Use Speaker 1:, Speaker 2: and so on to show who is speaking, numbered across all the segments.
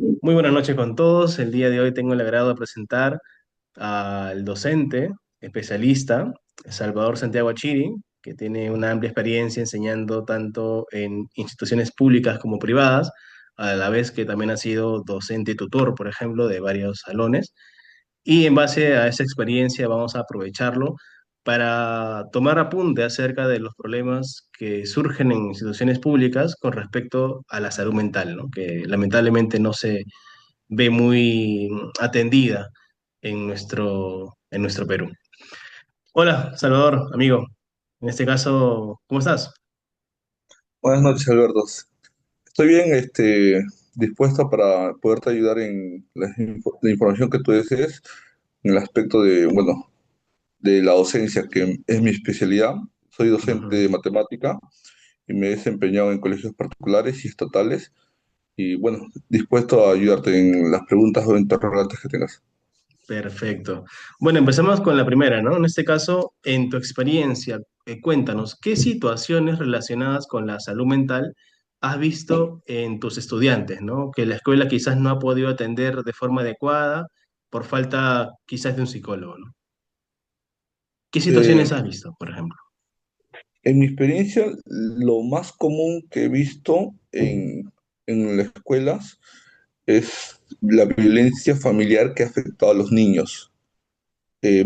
Speaker 1: Muy buenas noches con todos. El día de hoy tengo el agrado de presentar al docente especialista Salvador Santiago Achiri, que tiene una amplia experiencia enseñando tanto en instituciones públicas como privadas, a la vez que también ha sido docente y tutor, por ejemplo, de varios salones. Y en base a esa experiencia vamos a aprovecharlo para tomar apunte acerca de los problemas que surgen en instituciones públicas con respecto a la salud mental, ¿no? Que lamentablemente no se ve muy atendida en nuestro Perú. Hola, Salvador, amigo. En este caso, ¿cómo estás?
Speaker 2: Buenas noches, Alberto. Estoy bien, dispuesto para poderte ayudar en la información que tú desees en el aspecto de, bueno, de la docencia, que es mi especialidad. Soy docente
Speaker 1: Ujú.
Speaker 2: de matemática y me he desempeñado en colegios particulares y estatales y, bueno, dispuesto a ayudarte en las preguntas o interrogantes que tengas.
Speaker 1: Perfecto. Bueno, empecemos con la primera, ¿no? En este caso, en tu experiencia, cuéntanos, ¿qué situaciones relacionadas con la salud mental has visto en tus estudiantes, ¿no? Que la escuela quizás no ha podido atender de forma adecuada por falta quizás de un psicólogo, ¿no? ¿Qué
Speaker 2: Eh,
Speaker 1: situaciones has visto, por ejemplo?
Speaker 2: en mi experiencia, lo más común que he visto en las escuelas es la violencia familiar que ha afectado a los niños.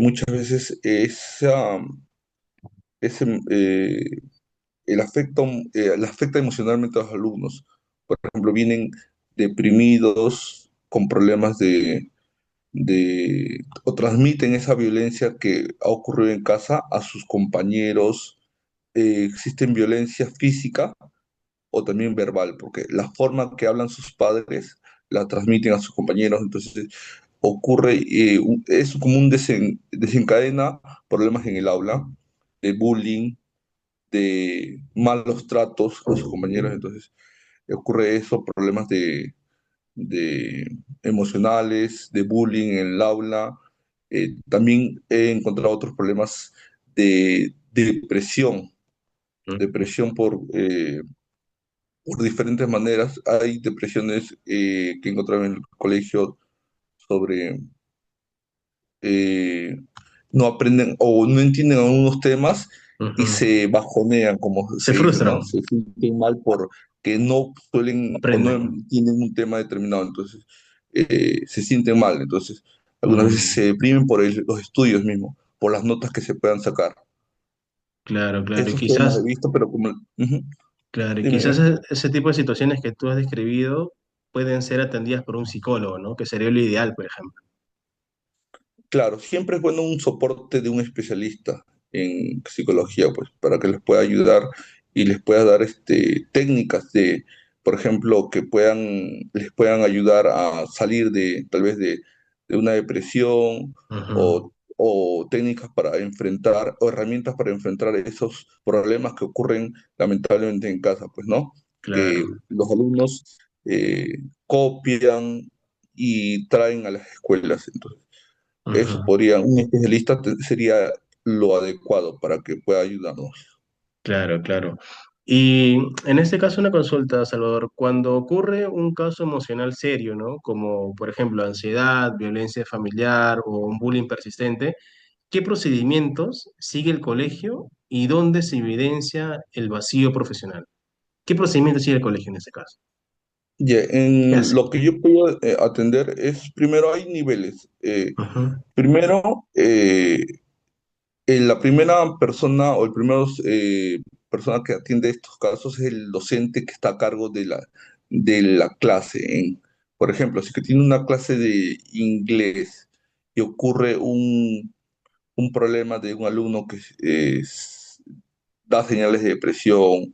Speaker 2: Muchas veces ese, le afecta emocionalmente a los alumnos. Por ejemplo, vienen deprimidos, con problemas o transmiten esa violencia que ha ocurrido en casa a sus compañeros. Existen violencia física o también verbal, porque la forma que hablan sus padres la transmiten a sus compañeros, entonces ocurre, es como desencadena problemas en el aula, de bullying, de malos tratos a sus compañeros, entonces ocurre eso, problemas de emocionales, de bullying en el aula. También he encontrado otros problemas de depresión, depresión por diferentes maneras. Hay depresiones que encontraba en el colegio sobre eh, no aprenden o no entienden algunos temas y
Speaker 1: Ujú.
Speaker 2: se bajonean, como
Speaker 1: Se
Speaker 2: se dice,
Speaker 1: frustran,
Speaker 2: ¿no? Se sienten mal porque no suelen o no
Speaker 1: aprenden.
Speaker 2: entienden un tema determinado, entonces se sienten mal. Entonces, algunas veces se
Speaker 1: Mm,
Speaker 2: deprimen por los estudios mismos, por las notas que se puedan sacar.
Speaker 1: claro, claro. Y
Speaker 2: Esos temas he
Speaker 1: quizás,
Speaker 2: visto, pero como... Ujú.
Speaker 1: claro, y
Speaker 2: Dime,
Speaker 1: quizás
Speaker 2: dime.
Speaker 1: ese tipo de situaciones que tú has describido pueden ser atendidas por un psicólogo, ¿no? Que sería lo ideal, por ejemplo.
Speaker 2: Claro, siempre es bueno un soporte de un especialista en psicología, pues, para que les pueda ayudar y les pueda dar técnicas por ejemplo, les puedan ayudar a salir tal vez de una depresión
Speaker 1: Ujú.
Speaker 2: o técnicas para enfrentar, o herramientas para enfrentar esos problemas que ocurren lamentablemente en casa, pues, ¿no? Que
Speaker 1: Claro.
Speaker 2: los alumnos copian y traen a las escuelas. Entonces, eso
Speaker 1: Ujú.
Speaker 2: podría, un especialista sería lo adecuado para que pueda ayudarnos.
Speaker 1: Claro, claro. Y en este caso una consulta, Salvador, cuando ocurre un caso emocional serio, ¿no? Como por ejemplo ansiedad, violencia familiar o un bullying persistente, ¿qué procedimientos sigue el colegio y dónde se evidencia el vacío profesional? ¿Qué procedimientos sigue el colegio en ese caso?
Speaker 2: Ya,
Speaker 1: ¿Qué
Speaker 2: en
Speaker 1: hace?
Speaker 2: lo que yo puedo atender es, primero hay niveles.
Speaker 1: Ujú.
Speaker 2: Primero, la primera persona o el primero persona que atiende estos casos es el docente que está a cargo de la clase. Por ejemplo, si que tiene una clase de inglés y ocurre un problema de un alumno que da señales de depresión.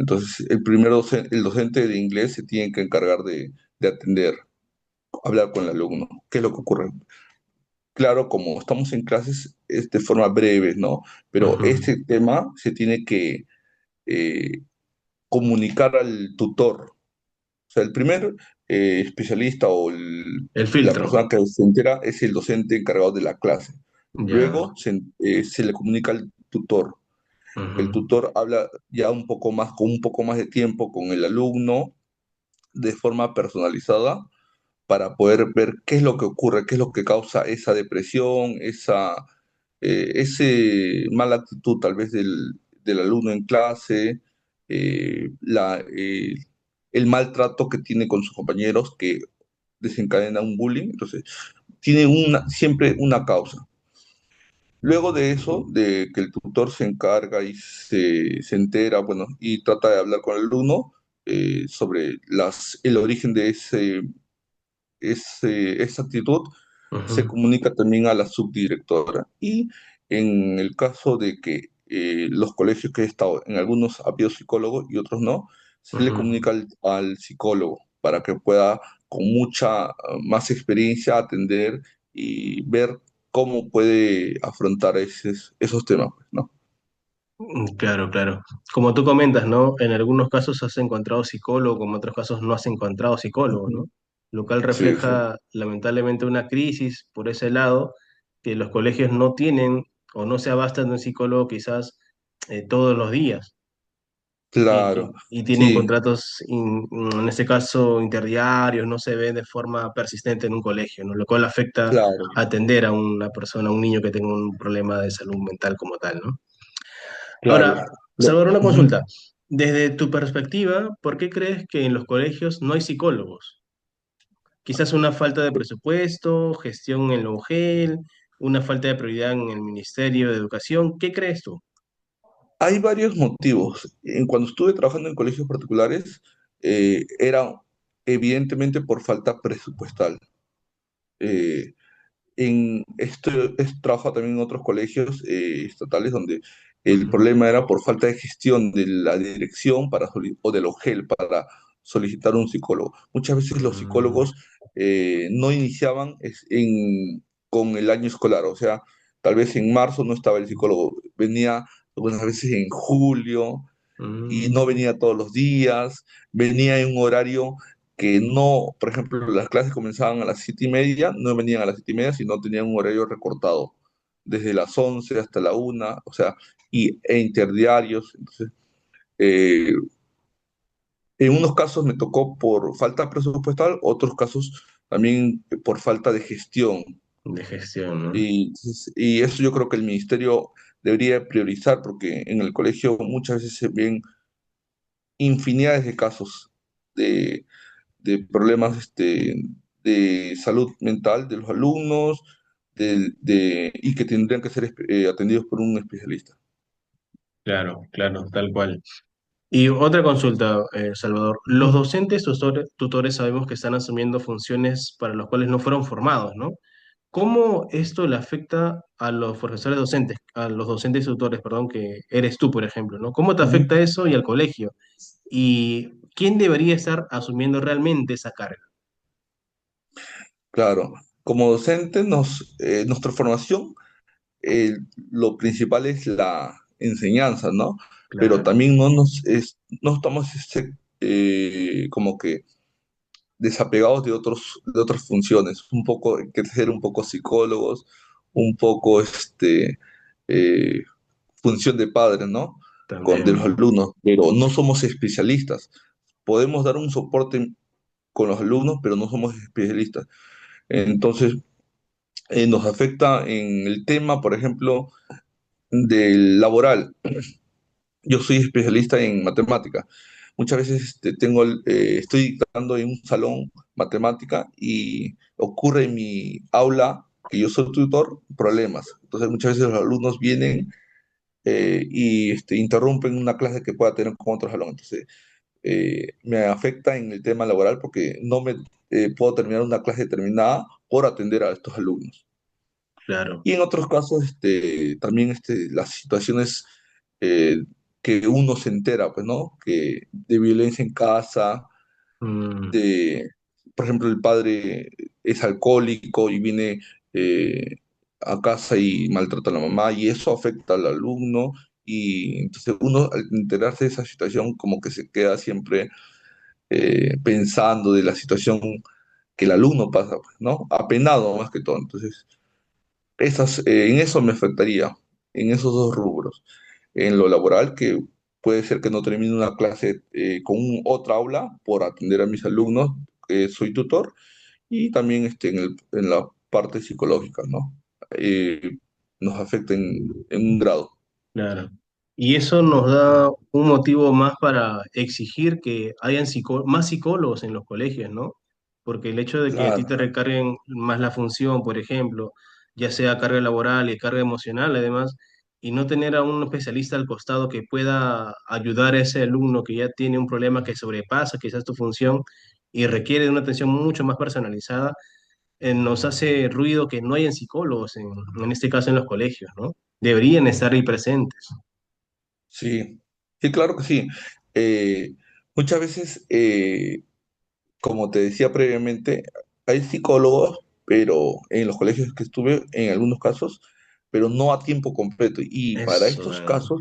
Speaker 2: Entonces, el docente de inglés se tiene que encargar de atender, hablar con el alumno. ¿Qué es lo que ocurre? Claro, como estamos en clases, es de forma breve, ¿no? Pero
Speaker 1: Ujú.
Speaker 2: este tema se tiene que eh, comunicar al tutor. O sea, el primer especialista o
Speaker 1: El
Speaker 2: la
Speaker 1: filtro.
Speaker 2: persona que se entera es el docente encargado de la clase.
Speaker 1: Ya.
Speaker 2: Luego se le comunica al tutor. El
Speaker 1: Ujú.
Speaker 2: tutor habla ya un poco más, con un poco más de tiempo con el alumno de forma personalizada para poder ver qué es lo que ocurre, qué es lo que causa esa depresión, ese mala actitud tal vez del alumno en clase, eh, la, eh, el maltrato que tiene con sus compañeros que desencadena un bullying. Entonces, tiene siempre una causa. Luego de eso, de que el tutor se encarga y se entera, bueno, y trata de hablar con el alumno sobre el origen de esa actitud, se
Speaker 1: Ujú,
Speaker 2: comunica también a la subdirectora. Y en el caso de que los colegios que he estado, en algunos ha habido psicólogos y otros no, se le
Speaker 1: ujú.
Speaker 2: comunica al psicólogo para que pueda, con mucha más experiencia, atender y ver cómo puede afrontar esos temas, pues, ¿no?
Speaker 1: Claro, claro. Como tú comentas, ¿no? En algunos casos has encontrado psicólogo, como en otros casos no has encontrado psicólogo,
Speaker 2: Ujú.
Speaker 1: ¿no? Lo cual
Speaker 2: Sí, sí,
Speaker 1: refleja lamentablemente una crisis por ese lado, que los colegios no tienen o no se abastan de un psicólogo quizás todos los días
Speaker 2: claro,
Speaker 1: y tienen
Speaker 2: sí,
Speaker 1: contratos, en este caso, interdiarios, no se ven de forma persistente en un colegio, ¿no? Lo cual afecta
Speaker 2: claro,
Speaker 1: atender a una persona, a un niño que tenga un problema de salud mental como tal, ¿no?
Speaker 2: claro.
Speaker 1: Ahora, Salvador, una
Speaker 2: Ujú.
Speaker 1: consulta. Desde tu perspectiva, ¿por qué crees que en los colegios no hay psicólogos? Quizás una falta de presupuesto, gestión en la UGEL, una falta de prioridad en el Ministerio de Educación. ¿Qué crees tú?
Speaker 2: Hay varios motivos. Cuando estuve trabajando en colegios particulares, era evidentemente por falta presupuestal. Eh, he trabajado también en otros colegios estatales donde el
Speaker 1: Ujú,
Speaker 2: problema era por falta de gestión de la dirección o del OGEL para solicitar un psicólogo. Muchas veces los
Speaker 1: mm,
Speaker 2: psicólogos no iniciaban con el año escolar, o sea, tal vez en marzo no estaba el psicólogo, venía algunas veces en julio y no
Speaker 1: mm,
Speaker 2: venía todos los días, venía en un horario que no, por ejemplo, las clases comenzaban a las 7:30, no venían a las 7:30, sino tenían un horario recortado, desde las 11 hasta la 1, o sea, e interdiarios. Entonces, eh, en unos casos me tocó por falta presupuestal, otros casos también por falta de gestión.
Speaker 1: de gestión, ¿no?
Speaker 2: Y eso yo creo que el ministerio debería priorizar, porque en el colegio muchas veces se ven infinidades de casos de, de problemas de salud mental de los alumnos y que tendrían que ser atendidos por un especialista.
Speaker 1: Claro, claro, tal cual. Y otra consulta, Salvador. Los
Speaker 2: Ujú.
Speaker 1: docentes, tutores sabemos que están asumiendo funciones para las cuales no fueron formados, ¿no? ¿Cómo esto le afecta a los profesores docentes, a los docentes y tutores, perdón, que eres tú, por ejemplo, ¿no? ¿Cómo te
Speaker 2: Ujú.
Speaker 1: afecta eso y al colegio? ¿Y quién debería estar asumiendo realmente esa carga?
Speaker 2: Claro, como docente, nuestra formación, lo principal es la enseñanza, ¿no? Pero
Speaker 1: Claro,
Speaker 2: también no estamos como que desapegados de otras funciones, un poco, hay que ser un poco psicólogos, un poco eh, función de padres, ¿no? De
Speaker 1: también,
Speaker 2: los
Speaker 1: ¿no?
Speaker 2: alumnos, pero no somos especialistas. Podemos dar un soporte con los alumnos, pero no somos especialistas. Entonces, nos afecta en el tema, por ejemplo, del laboral. Yo soy especialista en matemática. Muchas veces estoy dando en un salón matemática y ocurre en mi aula, que yo soy tutor, problemas. Entonces muchas veces los alumnos vienen y interrumpen una clase que pueda tener con otros alumnos. Entonces me afecta en el tema laboral porque no me puedo terminar una clase determinada por atender a estos alumnos.
Speaker 1: Claro.
Speaker 2: Y en otros casos, también las situaciones eh, que uno se entera, pues, ¿no? Que de violencia en casa,
Speaker 1: Mm,
Speaker 2: de, por ejemplo, el padre es alcohólico y viene eh, a casa y maltrata a la mamá, y eso afecta al alumno, y entonces uno al enterarse de esa situación como que se queda siempre pensando de la situación que el alumno pasa, pues, ¿no? Apenado más que todo. Entonces, en eso me afectaría, en esos dos rubros. En lo laboral, que puede ser que no termine una clase con otra aula por atender a mis alumnos, soy tutor, y también en la parte psicológica, ¿no? Eh, Nos afecta en un grado.
Speaker 1: Claro. Y eso nos da un motivo más para exigir que hayan más psicólogos en los colegios, ¿no? Porque el hecho de que a ti
Speaker 2: Claro,
Speaker 1: te recarguen más la función, por ejemplo, ya sea carga laboral y carga emocional, además, y no tener a un especialista al costado que pueda ayudar a ese alumno que ya tiene un problema que sobrepasa quizás tu función y requiere de una atención mucho más personalizada, nos hace ruido que no hayan psicólogos, en este caso en los colegios, ¿no? Deberían estar ahí presentes.
Speaker 2: sí, sí, claro que sí. Eh, Muchas veces, como te decía previamente, hay psicólogos, pero en los colegios que estuve, en algunos casos, pero no a tiempo completo. Y para
Speaker 1: Eso,
Speaker 2: estos casos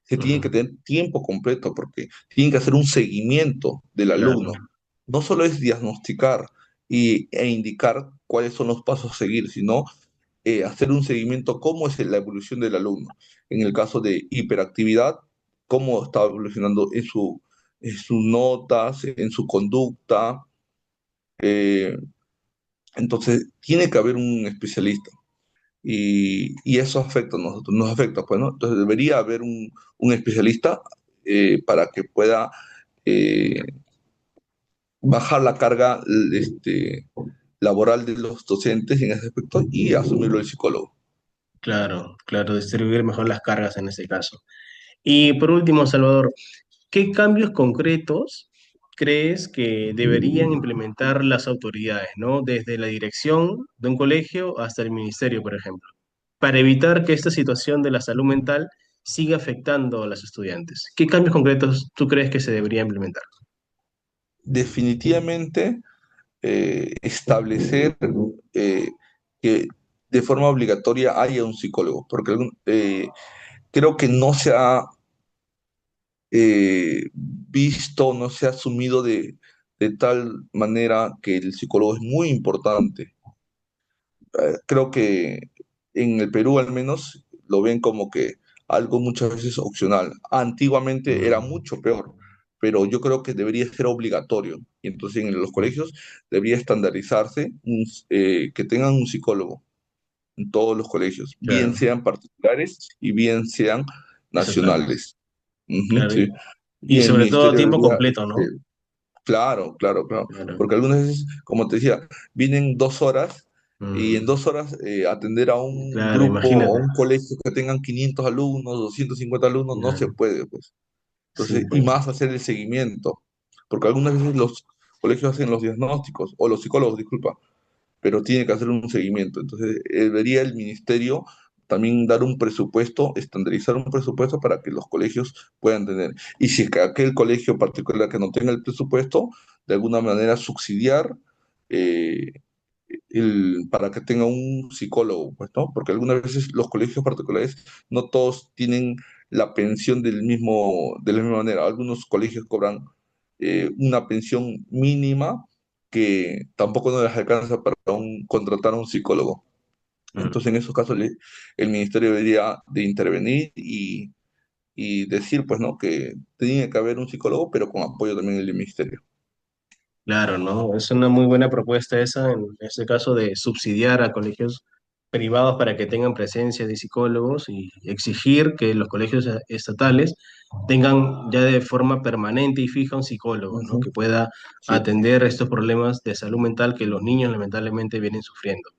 Speaker 2: se tiene que
Speaker 1: ujú,
Speaker 2: tener tiempo completo porque tienen que hacer un seguimiento del
Speaker 1: claro,
Speaker 2: alumno. No solo es diagnosticar e indicar cuáles son los pasos a seguir, sino hacer un seguimiento, cómo es la evolución del alumno. En el caso de hiperactividad, cómo está evolucionando en sus notas, en su conducta. eh, entonces, tiene que haber un especialista y eso afecta a nosotros, nos afecta, pues, ¿no? Entonces, debería haber un especialista para que pueda eh, bajar la carga laboral de los docentes en ese aspecto y asumirlo el psicólogo.
Speaker 1: claro, claro, distribuir mejor las cargas en ese caso. Y por último, Salvador, ¿qué cambios concretos crees que deberían implementar las autoridades, ¿no? Desde la dirección de un colegio hasta el ministerio, por ejemplo, para evitar que esta situación de la salud mental siga afectando a los estudiantes? ¿Qué cambios concretos tú crees que se debería implementar?
Speaker 2: Definitivamente establecer que de forma obligatoria haya un psicólogo, porque creo que no se ha visto, no se ha asumido de tal manera que el psicólogo es muy importante. Creo que en el Perú al menos lo ven como que algo muchas veces opcional. Antiguamente era
Speaker 1: Mm,
Speaker 2: mucho peor, pero yo creo que debería ser obligatorio. Y entonces en los colegios debería estandarizarse que tengan un psicólogo en todos los colegios, bien
Speaker 1: claro,
Speaker 2: sean particulares y bien sean
Speaker 1: estatales,
Speaker 2: nacionales. Ujú,
Speaker 1: claro,
Speaker 2: sí.
Speaker 1: y
Speaker 2: Y el
Speaker 1: sobre todo a
Speaker 2: ministerio
Speaker 1: tiempo
Speaker 2: debería,
Speaker 1: completo, ¿no?
Speaker 2: claro, claro, claro.
Speaker 1: Claro.
Speaker 2: Porque algunas veces, como te decía, vienen 2 horas y en
Speaker 1: Mm,
Speaker 2: 2 horas atender a un
Speaker 1: claro,
Speaker 2: grupo
Speaker 1: imagínate.
Speaker 2: o un colegio que tengan 500 alumnos, 250 alumnos, no se
Speaker 1: Claro.
Speaker 2: puede, pues.
Speaker 1: Sí,
Speaker 2: Entonces, y
Speaker 1: pues,
Speaker 2: más hacer el seguimiento. Porque algunas veces los colegios hacen los diagnósticos, o los psicólogos, disculpa, pero tiene que hacer un seguimiento. Entonces, debería el ministerio también dar un presupuesto, estandarizar un presupuesto para que los colegios puedan tener. Y si es que aquel colegio particular que no tenga el presupuesto, de alguna manera subsidiar eh, para que tenga un psicólogo, pues, ¿no? Porque algunas veces los colegios particulares no todos tienen la pensión de la misma manera. Algunos colegios cobran una pensión mínima que tampoco no les alcanza para contratar a un psicólogo.
Speaker 1: mm,
Speaker 2: Entonces, en esos casos, el ministerio debería de intervenir y decir, pues, ¿no? Que tiene que haber un psicólogo, pero con apoyo también del ministerio.
Speaker 1: claro, ¿no? Es una muy buena propuesta esa, en este caso, de subsidiar a colegios privados para que tengan presencia de psicólogos y exigir que los colegios estatales tengan ya de forma permanente y fija un psicólogo, ¿no?
Speaker 2: Ujú,
Speaker 1: Que pueda
Speaker 2: sí,
Speaker 1: atender estos problemas de salud mental que los niños lamentablemente vienen sufriendo.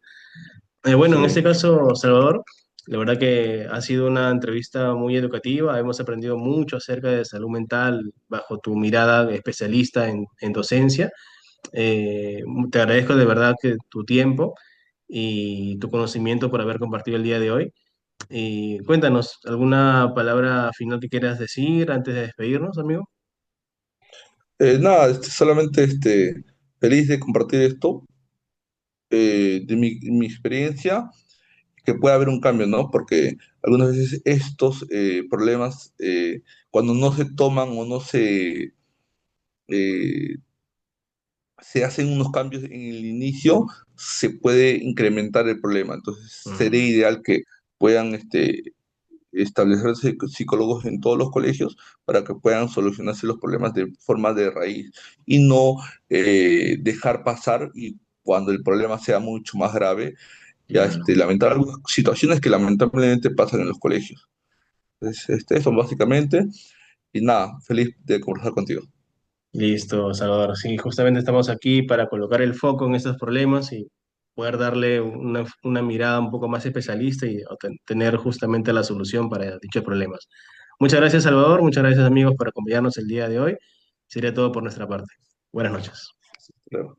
Speaker 1: Bueno, en este
Speaker 2: sí,
Speaker 1: caso, Salvador, la verdad que ha sido una entrevista muy educativa. Hemos aprendido mucho acerca de salud mental bajo tu mirada de especialista en docencia. Eh, Te agradezco de verdad que tu tiempo y tu conocimiento por haber compartido el día de hoy. Y cuéntanos, ¿alguna palabra final que quieras decir antes de despedirnos, amigo?
Speaker 2: Nada, solamente feliz de compartir esto, de mi experiencia, que pueda haber un cambio, ¿no? Porque algunas veces estos problemas, cuando no se toman o no eh, se hacen unos cambios en el inicio, se puede incrementar el problema. Entonces, sería
Speaker 1: Mm,
Speaker 2: ideal que puedan establecerse psicólogos en todos los colegios para que puedan solucionarse los problemas de forma de raíz y no dejar pasar y cuando el problema sea mucho más grave, ya
Speaker 1: Claro.
Speaker 2: lamentar situaciones que lamentablemente pasan en los colegios. Entonces, eso básicamente, y nada, feliz de conversar contigo.
Speaker 1: Listo, Salvador. Sí, justamente estamos aquí para colocar el foco en estos problemas y poder darle una mirada un poco más especialista y tener justamente la solución para dichos problemas. Muchas gracias, Salvador. Muchas gracias, amigos, por acompañarnos el día de hoy. Sería todo por nuestra parte. Buenas noches.
Speaker 2: Claro.